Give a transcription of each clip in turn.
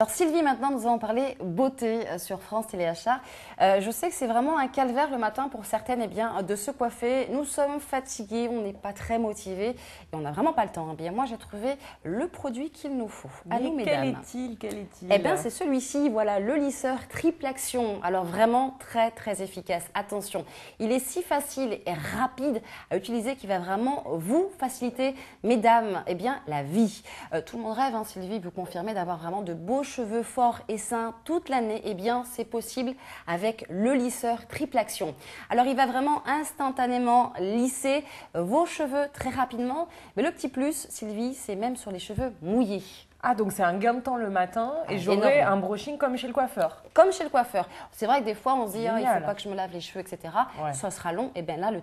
Alors Sylvie, maintenant nous allons parler beauté sur France Téléachat. Je sais que c'est vraiment un calvaire le matin pour certaines de se coiffer. Nous sommes fatigués, on n'est pas très motivés et on n'a vraiment pas le temps. Bien, moi j'ai trouvé le produit qu'il nous faut. À nous, mesdames. Quel est-il? Eh bien c'est celui-ci, voilà, le lisseur triple action. Alors vraiment très efficace. Attention, il est si facile et rapide à utiliser qu'il va vraiment vous faciliter, mesdames, la vie. Tout le monde rêve, Sylvie, vous confirmez d'avoir vraiment de beaux cheveux forts et sains toute l'année. C'est possible avec le lisseur triple action. Alors il va vraiment instantanément lisser vos cheveux très rapidement. Mais le petit plus, Sylvie, c'est même sur les cheveux mouillés. Ah, donc c'est un gain de temps le matin et j'aurai un brushing comme chez le coiffeur. Comme chez le coiffeur. C'est vrai que des fois on se dit il ne faut pas que je me lave les cheveux, etc. Ouais. Ça sera long. Et bien là, le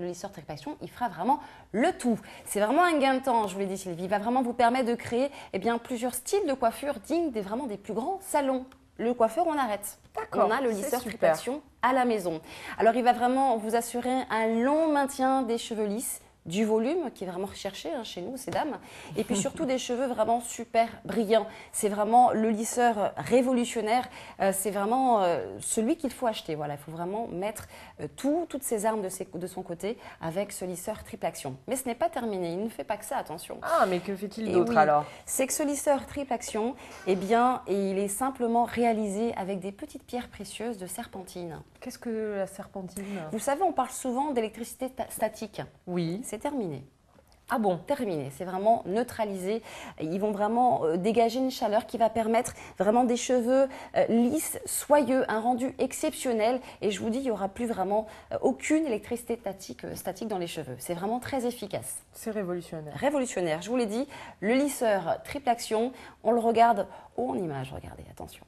lisseur triple action, il fera vraiment le tout. C'est vraiment un gain de temps, je vous l'ai dit Sylvie. Il va vraiment vous permettre de créer plusieurs styles de coiffure dignes des plus grands salons. Le coiffeur, on arrête. On a le lisseur triple action à la maison. Alors il va vraiment vous assurer un long maintien des cheveux lisses, du volume qui est vraiment recherché chez nous, ces dames, et puis surtout des cheveux vraiment super brillants. C'est vraiment le lisseur révolutionnaire, c'est vraiment celui qu'il faut acheter. Voilà, il faut vraiment mettre toutes ses armes de son côté avec ce lisseur triple action. Mais ce n'est pas terminé, il ne fait pas que ça, attention. Ah, mais que fait-il d'autre alors? C'est que ce lisseur triple action, il est simplement réalisé avec des petites pierres précieuses de serpentine. Qu'est-ce que la serpentine? Vous savez, on parle souvent d'électricité statique. Oui. C'est terminé. Ah bon? Terminé, c'est vraiment neutralisé. Ils vont vraiment dégager une chaleur qui va permettre vraiment des cheveux lisses, soyeux, un rendu exceptionnel. Et je vous dis, il n'y aura plus vraiment aucune électricité statique dans les cheveux. C'est vraiment très efficace. C'est révolutionnaire. Révolutionnaire, je vous l'ai dit. Le lisseur triple action, on le regarde en image, regardez, attention.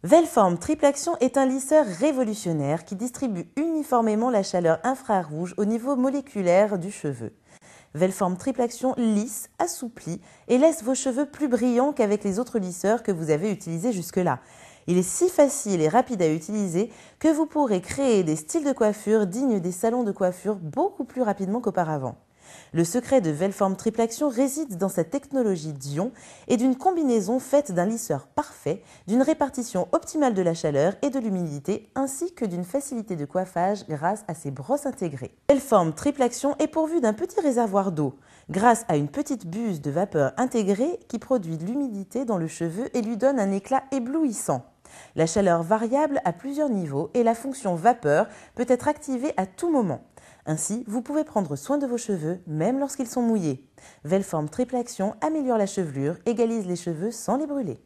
Velform Triple Action est un lisseur révolutionnaire qui distribue uniformément la chaleur infrarouge au niveau moléculaire du cheveu. Velform Triple Action lisse, assouplit et laisse vos cheveux plus brillants qu'avec les autres lisseurs que vous avez utilisés jusque-là. Il est si facile et rapide à utiliser que vous pourrez créer des styles de coiffure dignes des salons de coiffure beaucoup plus rapidement qu'auparavant. Le secret de Velform Triple Action réside dans sa technologie d'ion et d'une combinaison faite d'un lisseur parfait, d'une répartition optimale de la chaleur et de l'humidité, ainsi que d'une facilité de coiffage grâce à ses brosses intégrées. Velform Triple Action est pourvu d'un petit réservoir d'eau, grâce à une petite buse de vapeur intégrée qui produit de l'humidité dans le cheveu et lui donne un éclat éblouissant. La chaleur variable à plusieurs niveaux et la fonction vapeur peut être activée à tout moment. Ainsi, vous pouvez prendre soin de vos cheveux, même lorsqu'ils sont mouillés. Velform Triple Action améliore la chevelure, égalise les cheveux sans les brûler.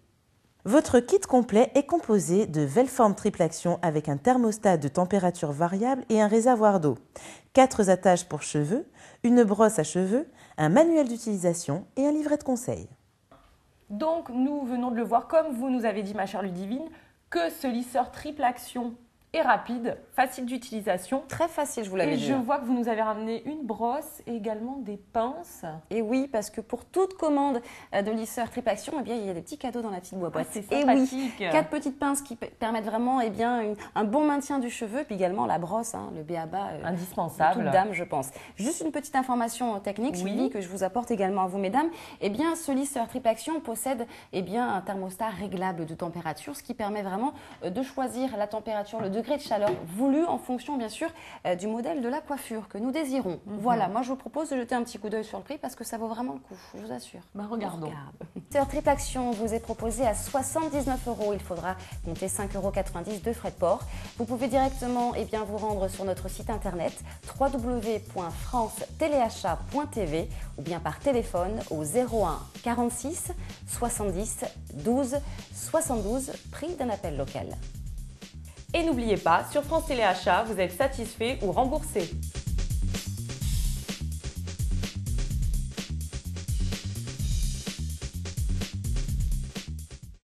Votre kit complet est composé de Velform Triple Action avec un thermostat de température variable et un réservoir d'eau, 4 attaches pour cheveux, une brosse à cheveux, un manuel d'utilisation et un livret de conseils. Donc, nous venons de le voir, comme vous nous avez dit, ma chère Ludivine, que ce lisseur triple action est rapide, facile d'utilisation. Très facile, je vous l'avais dit. Et je vois que vous nous avez ramené une brosse et également des pinces. Et oui, parce que pour toute commande de lisseur triple action, il y a des petits cadeaux dans la petite boîte. C'est et sympathique. oui, 4 petites pinces qui permettent vraiment un bon maintien du cheveu, puis également la brosse, le b.a.-ba. Indispensable. Toute dame, je pense. Juste une petite information technique, Sylvie, que je vous apporte également à vous, mesdames. Ce lisseur triple action possède un thermostat réglable de température, ce qui permet vraiment de choisir la température, le degré de chaleur voulu en fonction, bien sûr, du modèle de la coiffure que nous désirons. Voilà, moi je vous propose de jeter un petit coup d'œil sur le prix parce que ça vaut vraiment le coup, je vous assure. Regardons. Le lisseur triple action vous est proposé à 79 €. Il faudra compter 5,90 € de frais de port. Vous pouvez directement vous rendre sur notre site internet www.francetéléachat.tv ou bien par téléphone au 01 46 70 12 72, prix d'un appel local. Et n'oubliez pas, sur France Téléachat, vous êtes satisfait ou remboursé.